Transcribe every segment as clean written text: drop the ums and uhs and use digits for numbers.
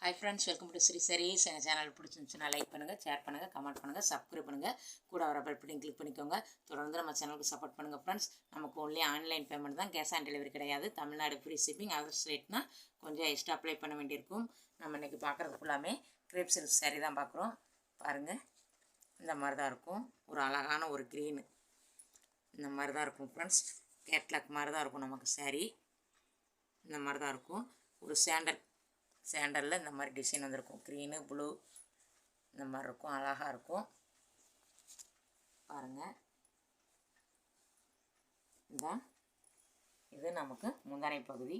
Hi friends, welcome to Sri Sarees. எங்கள் channel பிடிச்சிருந்துச்சுன்னா like பண்ணுங்கள், ஷேர் பண்ணுங்கள், கமெண்ட் பண்ணுங்கள், சப்ஸ்கிரைப் பண்ணுங்கள், கூட வர பெல் பட்டன் கிளிக் பண்ணிக்கோங்க. தொடர்ந்து நம்ம சேனலுக்கு சப்போர்ட் பண்ணுங்கள் ஃப்ரெண்ட்ஸ். நமக்கு ஒன்லி ஆன்லைன் பேமெண்ட் தான், கேஷ் ஆன் டெலிவரி கிடையாது. தமிழ்நாடு ஃப்ரீ ஷிப்பிங், அதர் ஸ்டேட்னா கொஞ்சம் எக்ஸ்ட்ரா அப்ளை பண்ண வேண்டியிருக்கும். நம்ம இன்றைக்கி பார்க்குறது ஃபுல்லாமே கிரேப் சில்க் சாரீ தான் பார்க்குறோம். பாருங்கள், இந்த மாதிரி தான் இருக்கும். ஒரு அழகான ஒரு க்ரீனு இந்த மாதிரி தான் இருக்கும் ஃப்ரெண்ட்ஸ். கேட்லாக் மாதிரி தான் இருக்கும் நமக்கு சாரீ. இந்த மாதிரி தான் இருக்கும். ஒரு சேண்டலில் இந்த மாதிரி டிசைன் வந்திருக்கும். க்ரீனு ப்ளூ இந்த மாதிரி இருக்கும். அழகாக இருக்கும். பாருங்கள், இதுதான் இது நமக்கு முந்தானை பகுதி.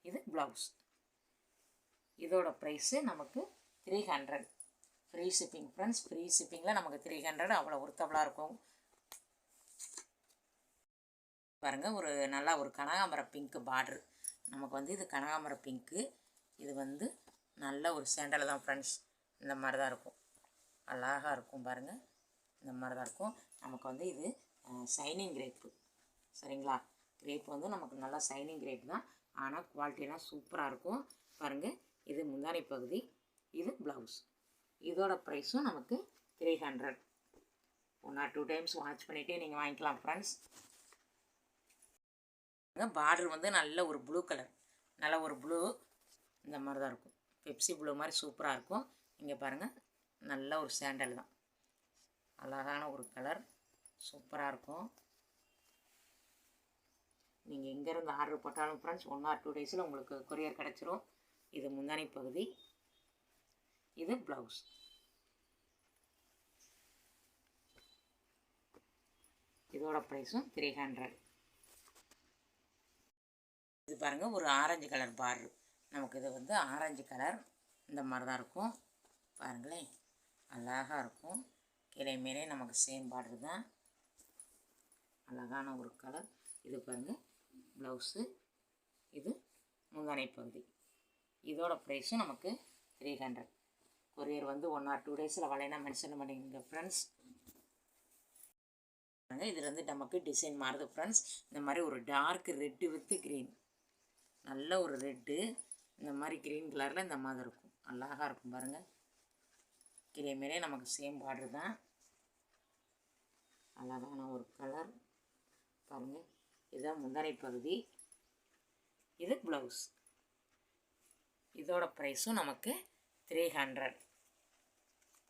இது ப்ளவுஸ். இதோட ப்ரைஸு நமக்கு 300. Free shipping friends. ஃப்ரீ ஷிப்பிங்கில் நமக்கு 300 அவ்வளோ ஒர்த்தபுளாக இருக்கும். பாருங்கள், ஒரு நல்லா ஒரு கனகாம்பர பிங்க்கு பார்ட்ரு. நமக்கு வந்து இது கனகாம்பர பிங்க்கு. இது வந்து நல்ல ஒரு சேண்டல் தான் ஃப்ரெண்ட்ஸ். இந்த மாதிரி தான் இருக்கும். அழகாக இருக்கும் பாருங்கள். இந்த மாதிரி தான் இருக்கும். நமக்கு வந்து இது ஷைனிங் கிரேப்பு. சரிங்களா? கிரேப் வந்து நமக்கு நல்லா ஷைனிங் கிரேப் தான். ஆனால் குவாலிட்டிலாம் சூப்பராக இருக்கும். பாருங்கள், இது முந்தானை பகுதி. இது ப்ளவுஸ். இதோட ப்ரைஸும் நமக்கு 300. 1 or 2 டைம்ஸ் வாட்ச் பண்ணிவிட்டு நீங்கள் வாங்கிக்கலாம் ஃப்ரெண்ட்ஸ். பார்டர் வந்து நல்ல ஒரு ப்ளூ கலர், நல்ல ஒரு ப்ளூ இந்த மாதிரி தான் இருக்கும். பெப்சி ப்ளூ மாதிரி சூப்பராக இருக்கும். இங்கே பாருங்கள், நல்ல ஒரு சேண்டல் தான். அழகான ஒரு கலர், சூப்பராக இருக்கும். நீங்கள் எங்கேருந்து ஆர்டர் போட்டாலும் ஃப்ரெண்ட்ஸ் 1 or 2 டேஸில் உங்களுக்கு கொரியர் கிடச்சிரும். இது முந்தானை பகுதி. இது ப்ளவுஸ். இதோட ப்ரைஸும் 300. இது பாருங்கள், ஒரு ஆரஞ்சு கலர் பார்டர். நமக்கு இது வந்து ஆரஞ்சு கலர் இந்த மாதிரி தான் இருக்கும். பாருங்களேன், அழகாக இருக்கும். கீழே மேலே நமக்கு சேம் பார்டர் தான். அழகான ஒரு கலர். இது பாருங்கள் ப்ளவுஸு. இது முந்தானை பகுதி. இதோட ப்ரைஸும் நமக்கு 300. கொரியர் வந்து 1 or 2 டேஸில் வளைனா மென்ஷன் பண்ணிங்க ஃப்ரெண்ட்ஸ். இதில் வந்து நமக்கு டிசைன் மாறுது ஃப்ரெண்ட்ஸ். இந்த மாதிரி ஒரு டார்க் ரெட்டு வித் க்ரீன், நல்ல ஒரு ரெட்டு இந்த மாதிரி க்ரீன் கலரில் இந்த மாதிரி இருக்கும். அழகாக இருக்கும் பாருங்கள். கீழே மேலே நமக்கு சேம் பார்டர் தான். அழகான ஒரு கலர் பாருங்கள். இதுதான் முந்தானை பகுதி. இது ப்ளவுஸ். இதோட ப்ரைஸும் நமக்கு 300.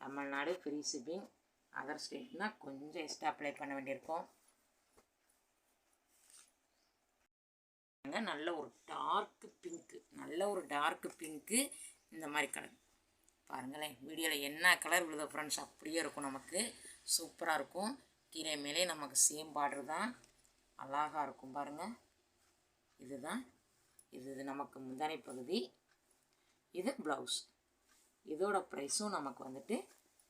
தமிழ்நாடு ஃப்ரீ ஷிப்பிங், அதர் ஸ்டேட்னால் கொஞ்சம் எக்ஸ்ட்ரா அப்ளை பண்ண வேண்டியிருக்கும். நல்ல ஒரு டார்க் பிங்க்கு, நல்ல ஒரு டார்க் பிங்க்கு இந்த மாதிரி கலர். பாருங்களேன், வீடியோவில் என்ன கலர் விழுத ஃப்ரெண்ட்ஸ் அப்படியே இருக்கும். நமக்கு சூப்பராக இருக்கும். கீழே மேலே நமக்கு சேம் பார்டர் தான். அழகாக இருக்கும் பாருங்கள். இதுதான் இது நமக்கு முந்தானை பகுதி. இது ப்ளவுஸ். இதோட ப்ரைஸும் நமக்கு வந்துட்டு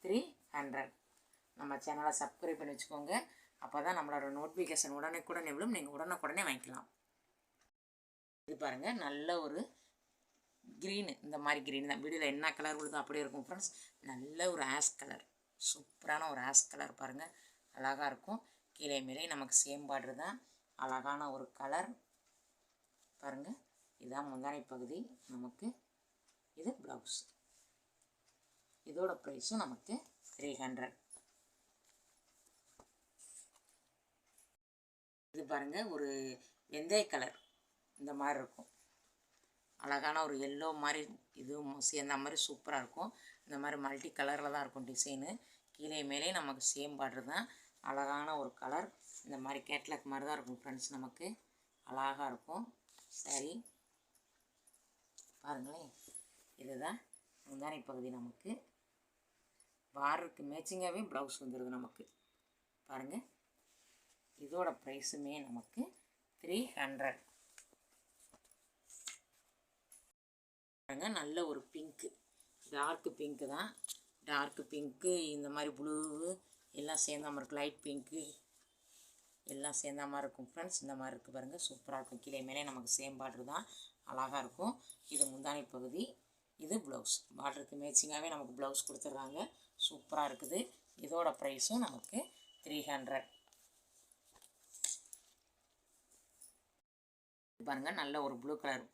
300. நம்ம சேனலை சப்ஸ்கிரைப் பண்ணி வச்சுக்கோங்க. அப்போ தான் நம்மளோட நோட்டிஃபிகேஷன் உடனே விழும். நீங்கள் உடனே வாங்கிக்கலாம். இது பாருங்கள், நல்ல ஒரு க்ரீனு. இந்த மாதிரி க்ரீன் தான். வீடியோவில் என்ன கலர் விழுதோ அப்படியே இருக்கும் ஃப்ரெண்ட்ஸ். நல்ல ஒரு ஆஷ் கலர், சூப்பரான ஒரு ஆஷ் கலர் பாருங்கள். அழகாக இருக்கும். கீழே மேலே நமக்கு சேம் பார்டர் தான். அழகான ஒரு கலர் பாருங்கள். இதுதான் முந்தானை பகுதி நமக்கு. இது ப்ளவுஸ். இதோட ப்ரைஸும் நமக்கு 300. இது பாருங்கள், ஒரு வெந்தய கலர் இந்த மாதிரி இருக்கும். அழகான ஒரு எல்லோ மாதிரி இதுவும் சேர்ந்த மாதிரி சூப்பராக இருக்கும். இந்த மாதிரி மல்டி கலரில் தான் இருக்கும் டிசைனு. கீழே மேலே நமக்கு சேம் பார்டர் தான். அழகான ஒரு கலர். இந்த மாதிரி கேட்லாக் மாதிரி தான் இருக்கும் ஃப்ரெண்ட்ஸ். நமக்கு அழகாக இருக்கும் சரி. பாருங்களேன், இதுதான் முந்தானை பகுதி. நமக்கு பார்டருக்கு மேட்சிங்காகவே ப்ளவுஸ் வந்துடுது நமக்கு. பாருங்கள், இதோட ப்ரைஸுமே நமக்கு 300. நல்ல ஒரு பிங்க்கு, டார்க்கு பிங்க்கு தான். டார்க்கு பிங்க்கு இந்த மாதிரி ப்ளூ எல்லாம் சேர்ந்த மாதிரி இருக்கும். லைட் பிங்க்கு எல்லாம் சேர்ந்த மாதிரி இருக்கும் ஃப்ரெண்ட்ஸ். இந்த மாதிரி இருக்குது பாருங்கள், சூப்பராக இருக்கும். கீழே மேலே நமக்கு சேம் பார்டர் தான். அழகாக இருக்கும். இது முந்தானை பகுதி. இது ப்ளவுஸ். பார்டருக்கு மேட்சிங்காகவே நமக்கு ப்ளவுஸ் கொடுத்துட்றாங்க. சூப்பராக இருக்குது. இதோட ப்ரைஸும் நமக்கு 300. பாருங்கள், நல்ல ஒரு ப்ளூ கலர்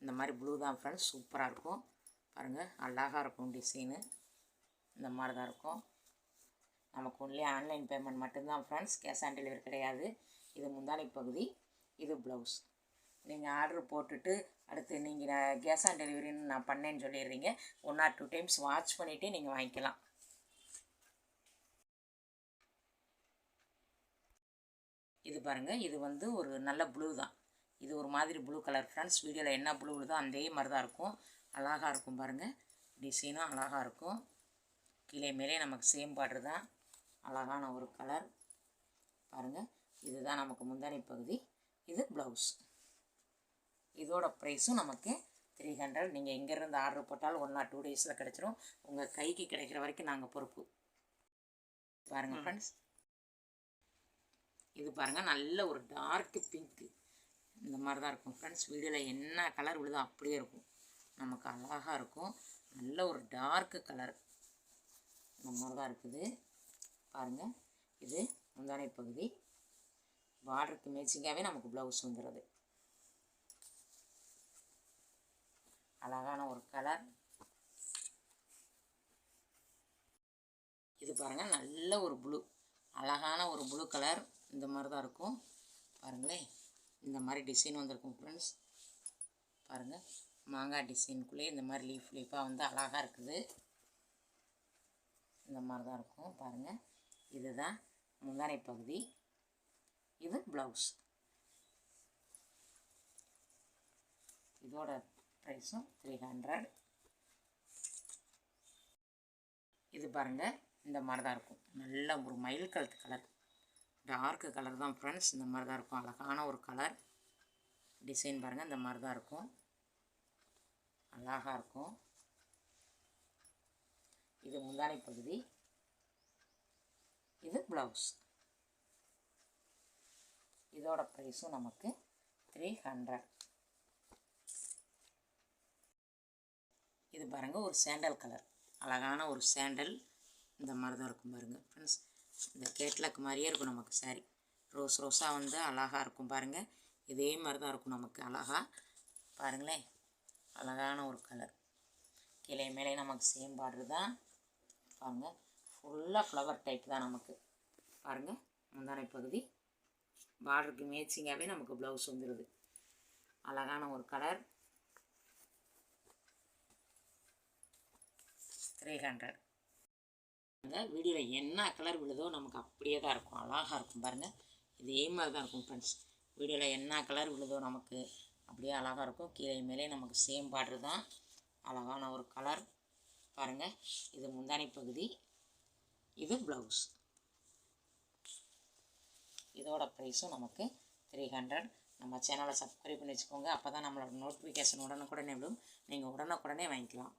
இந்த மாதிரி ப்ளூ தான் ஃப்ரெண்ட்ஸ், சூப்பராக இருக்கும். பாருங்கள், அழகாக இருக்கும் டிசைனு. இந்த மாதிரி தான் இருக்கும். நமக்கு ஒன்லி ஆன்லைன் பேமெண்ட் மட்டும்தான் ஃப்ரெண்ட்ஸ், கேஷ் ஆன் டெலிவரி கிடையாது. இது முந்தானை பகுதி, இது ப்ளவுஸ். நீங்கள் ஆர்டர் போட்டுட்டு அடுத்து நீங்கள் கேஷ் ஆன் டெலிவரின்னு நான் பண்ணேன்னு சொல்லிடுறீங்க. 1 or 2 டைம்ஸ் வாட்ச் பண்ணிவிட்டு நீங்கள் வாங்கிக்கலாம். இது பாருங்கள், இது வந்து ஒரு நல்ல ப்ளூ தான். இது ஒரு மாதிரி ப்ளூ கலர் ஃப்ரெண்ட்ஸ். வீடியோவில் என்ன ப்ளூ விழுதோ அதே மாதிரி தான் இருக்கும். அழகாக இருக்கும் பாருங்கள், டிசைனும் அழகாக இருக்கும். கீழே மேலே நமக்கு சேம் பார்டர் தான். அழகான ஒரு கலர் பாருங்கள். இதுதான் நமக்கு முந்தானை பகுதி, இது ப்ளவுஸ். இதோட ப்ரைஸும் நமக்கு 300. நீங்கள் எங்கேருந்து ஆர்டர் போட்டாலும் 1 or 2 டேஸில் கிடச்சிரும். உங்கள் கைக்கு கிடைக்கிற வரைக்கும் நாங்கள் பொறுப்பு. பாருங்கள் ஃப்ரெண்ட்ஸ், இது பாருங்கள், நல்ல ஒரு டார்க்கு பிங்க்கு. இந்த மாதிரி தான் இருக்கும் ஃப்ரெண்ட்ஸ். வீடியோவில் என்ன கலர் விழுதோ அப்படியே இருக்கும். நமக்கு அழகாக இருக்கும். நல்ல ஒரு டார்க்கு கலர். இந்த மாதிரி தான் இருக்குது பாருங்கள். இது முந்தானை பகுதி. பார்டருக்கு மேட்சிங்காகவே நமக்கு ப்ளவுஸ் வந்துடுது. அழகான ஒரு கலர். இது பாருங்கள், நல்ல ஒரு ப்ளூ, அழகான ஒரு ப்ளூ கலர். இந்த மாதிரி தான் இருக்கும் பாருங்களேன். இந்த மாதிரி டிசைன் வந்திருக்கும் ஃப்ரெண்ட்ஸ். பாருங்கள், மாங்காய் டிசைனுக்குள்ளே இந்த மாதிரி லீஃபாக வந்து அழகாக இருக்குது. இந்த மாதிரி தான் இருக்கும் பாருங்கள். இதுதான் முந்தானை பகுதி, இது ப்ளவுஸ். இதோட ப்ரைஸும் 300. இது பாருங்கள், இந்த மாதிரி தான் இருக்கும். நல்ல ஒரு மயில் கழுத்து கலர், டார்க்கு கலர் தான் ஃப்ரெண்ட்ஸ். இந்த மாதிரி தான் இருக்கும். அழகான ஒரு கலர் டிசைன் பாருங்கள். இந்த மாதிரி தான் இருக்கும். அழகாக இருக்கும். இது முந்தானை பகுதி, இது ப்ளவுஸ். இதோட ப்ரைஸும் நமக்கு 300. இது பாருங்கள், ஒரு சாண்டல் கலர், அழகான ஒரு சாண்டல். இந்த மாதிரி தான் இருக்கும் பாருங்கள் ஃப்ரெண்ட்ஸ். இந்த கேட்லாக் மாதிரியே இருக்கும் நமக்கு சாரி. ரோஸாக வந்து அழகாக இருக்கும் பாருங்கள். இதே மாதிரி தான் இருக்கும் நமக்கு அழகாக. பாருங்களேன், அழகான ஒரு கலர். கீழே மேலே நமக்கு சேம் பார்டர் தான் பாருங்கள். ஃபுல்லாக ஃப்ளவர் டைப் தான் நமக்கு. பாருங்கள், முந்தானை பகுதி. பார்டருக்கு மேட்சிங்காகவே நமக்கு ப்ளவுஸ் வந்துடுது. அழகான ஒரு கலர். 300. வீடியோவில் என்ன கலர் விழுதோ நமக்கு அப்படியே தான் இருக்கும். அழகாக இருக்கும் பாருங்கள். இதே மாதிரி தான் இருக்கும் ஃப்ரெண்ட்ஸ். வீடியோவில் என்ன கலர் விழுதோ நமக்கு அப்படியே அழகாக இருக்கும். கீழே மேலே நமக்கு சேம் பார்டர் தான். அழகான ஒரு கலர் பாருங்கள். இது முந்தானை பகுதி, இது ப்ளவுஸ். இதோட ப்ரைஸும் நமக்கு 300. நம்ம சேனலை சப்ஸ்கிரைப் பண்ணி வச்சுக்கோங்க. அப்போ தான் நம்மளோட நோட்டிஃபிகேஷன் உடனுக்குடனே விடும். நீங்கள் உடனுக்குடனே வாங்கிக்கலாம்.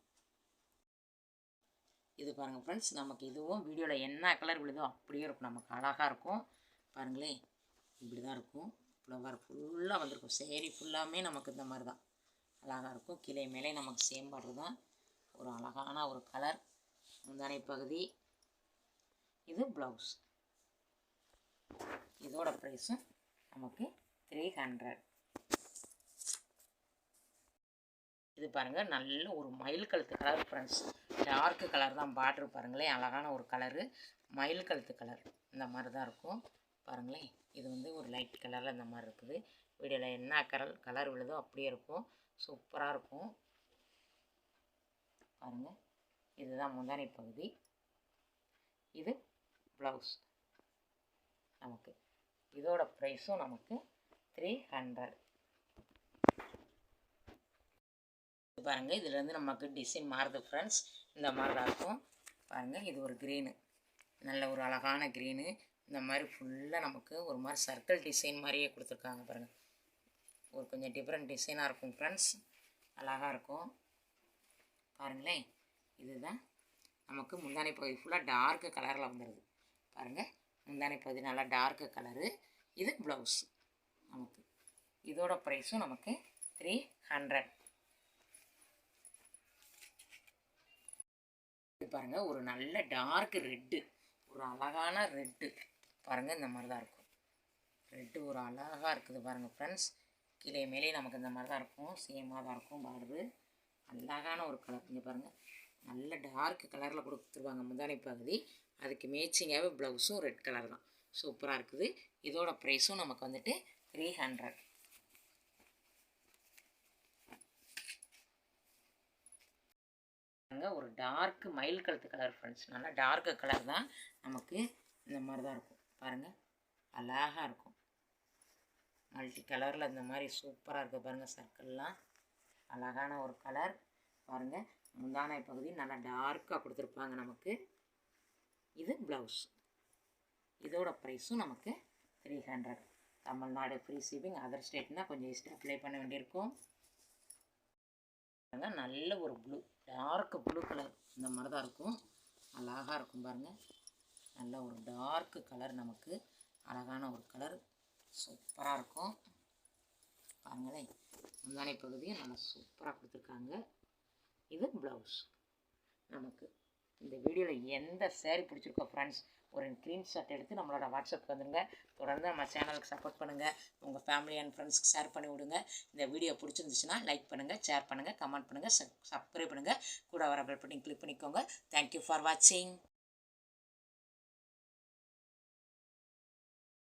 இது பாருங்கள் ஃப்ரெண்ட்ஸ், நமக்கு இதுவும் வீடியோவில் என்ன கலர் விழுதோ அப்படியே இருக்கும். நமக்கு அழகாக இருக்கும் பாருங்களேன். இப்படி தான் இருக்கும். ஃப்ளவர் ஃபுல்லாக வந்திருக்கும். சேரீ ஃபுல்லாமே நமக்கு இந்த மாதிரி தான் அழகாக இருக்கும். கீழே மேலே நமக்கு சேம் பார்டர் தான். ஒரு அழகான ஒரு கலர். முந்தானை பகுதி, இது ப்ளவுஸ். இதோட ப்ரைஸும் நமக்கு 300. இது பாருங்கள், நல்ல ஒரு மயில் கழுத்து கலர் ஃப்ரெண்ட்ஸ். டார்க்கு கலர் தான் பார்ட்ரு பாருங்களேன். அழகான ஒரு கலரு, மயில் கழுத்து கலர். இந்த மாதிரி தான் இருக்கும் பாருங்களேன். இது வந்து ஒரு லைட் கலரில் இந்த மாதிரி இருக்குது. வீடியோவில் என்ன கலர் விழுதோ அப்படியே இருக்கும். சூப்பராக இருக்கும் பாருங்கள். இதுதான் முந்தானை பகுதி, இது ப்ளவுஸ் நமக்கு. இதோட ப்ரைஸும் நமக்கு 300. பாருங்கள், இதிலேருந்து நமக்கு டிசைன் மாறுது ஃப்ரெண்ட்ஸ். இந்த மாதிரி தான் இருக்கும் பாருங்கள். இது ஒரு க்ரீனு, நல்ல ஒரு அழகான க்ரீனு. இந்த மாதிரி ஃபுல்லாக நமக்கு ஒரு மாதிரி சர்க்கிள் டிசைன் மாதிரியே கொடுத்துருக்காங்க பாருங்கள். ஒரு கொஞ்சம் டிஃப்ரெண்ட் டிசைனாக இருக்கும் ஃப்ரெண்ட்ஸ். அழகாக இருக்கும் பாருங்களேன். இதுதான் நமக்கு முந்தானை பகுதி ஃபுல்லாக டார்க்கு கலரில் வந்துடுது பாருங்கள். முந்தானை பகுதி நல்லா டார்க்கு கலரு, இது ப்ளவுஸ் நமக்கு. இதோட ப்ரைஸும் நமக்கு 300. பாருங்கள், ஒரு நல்ல டார்க் ரெட்டு, ஒரு அழகான ரெட்டு பாருங்கள். இந்த மாதிரி தான் இருக்கும். ரெட்டு ஒரு அழகாக இருக்குது பாருங்கள் ஃப்ரெண்ட்ஸ். கீழே மேலே நமக்கு இந்த மாதிரி தான் இருக்கும், சேமாக தான் இருக்கும். பார்டரு அழகான ஒரு கலர். இங்கே பாருங்கள், நல்ல டார்க் கலரில் கொடுத்துருவாங்க முந்தானை பகுதி. அதுக்கு மேட்சிங்காகவே ப்ளவுஸும் ரெட் கலர் தான். சூப்பராக இருக்குது. இதோட ப்ரைஸும் நமக்கு வந்துட்டு 300. ஒரு டார்க் மயில் கழுத்து கலர் ஃப்ரெண்ட்ஸ். நல்லா டார்க்கு கலர் தான். நமக்கு இந்த மாதிரி தான் இருக்கும். பாருங்கள், அழகாக இருக்கும். மல்டி கலரில் இந்த மாதிரி சூப்பராக இருக்குது. பாருங்கள், சர்க்கிள்லாம் அழகான ஒரு கலர். பாருங்கள், முந்தானை பகுதி நல்லா டார்க்காக கொடுத்துருப்பாங்க நமக்கு. இது ப்ளவுஸ். இதோட ப்ரைஸும் நமக்கு 300. Tamil Nadu free shipping. அதர் ஸ்டேட்னால் கொஞ்சம் ஈஸியாக அப்ளை பண்ண வேண்டியிருக்கும். நல்ல ஒரு ப்ளூ, டார்க் ப்ளூ கலர் இந்த மாதிரி தான் இருக்கும். அழகாக இருக்கும். பாருங்கள், நல்ல ஒரு டார்க்கு கலர். நமக்கு அழகான ஒரு கலர், சூப்பராக இருக்கும். பாருங்களேன், முந்தானை பகுதியும் நல்லா சூப்பராக கொடுத்துருக்காங்க. இது ப்ளவுஸ். நமக்கு இந்த வீடியோவில் எந்த சேரீ பிடிச்சிருக்கோ ஃப்ரெண்ட்ஸ், ஒரு ஸ்க்ரீன்ஷாட் எடுத்து நம்மளோட வாட்ஸ்அப்புக்கு வந்துடுங்க. தொடர்ந்து நம்ம சேனலுக்கு சப்போர்ட் பண்ணுங்கள். உங்கள் ஃபேமிலி அண்ட் ஃப்ரெண்ட்ஸ்க்கு ஷேர் பண்ணி விடுங்க. இந்த வீடியோ பிடிச்சிருந்துச்சுன்னா லைக் பண்ணுங்கள், ஷேர் பண்ணுங்கள், கமெண்ட் பண்ணுங்கள், சப்ஸ்கிரைப் பண்ணுங்கள். கூட வர பெல் பட்டன் கிளிக் பண்ணிக்கோங்க. தேங்க்யூ ஃபார் வாட்சிங்.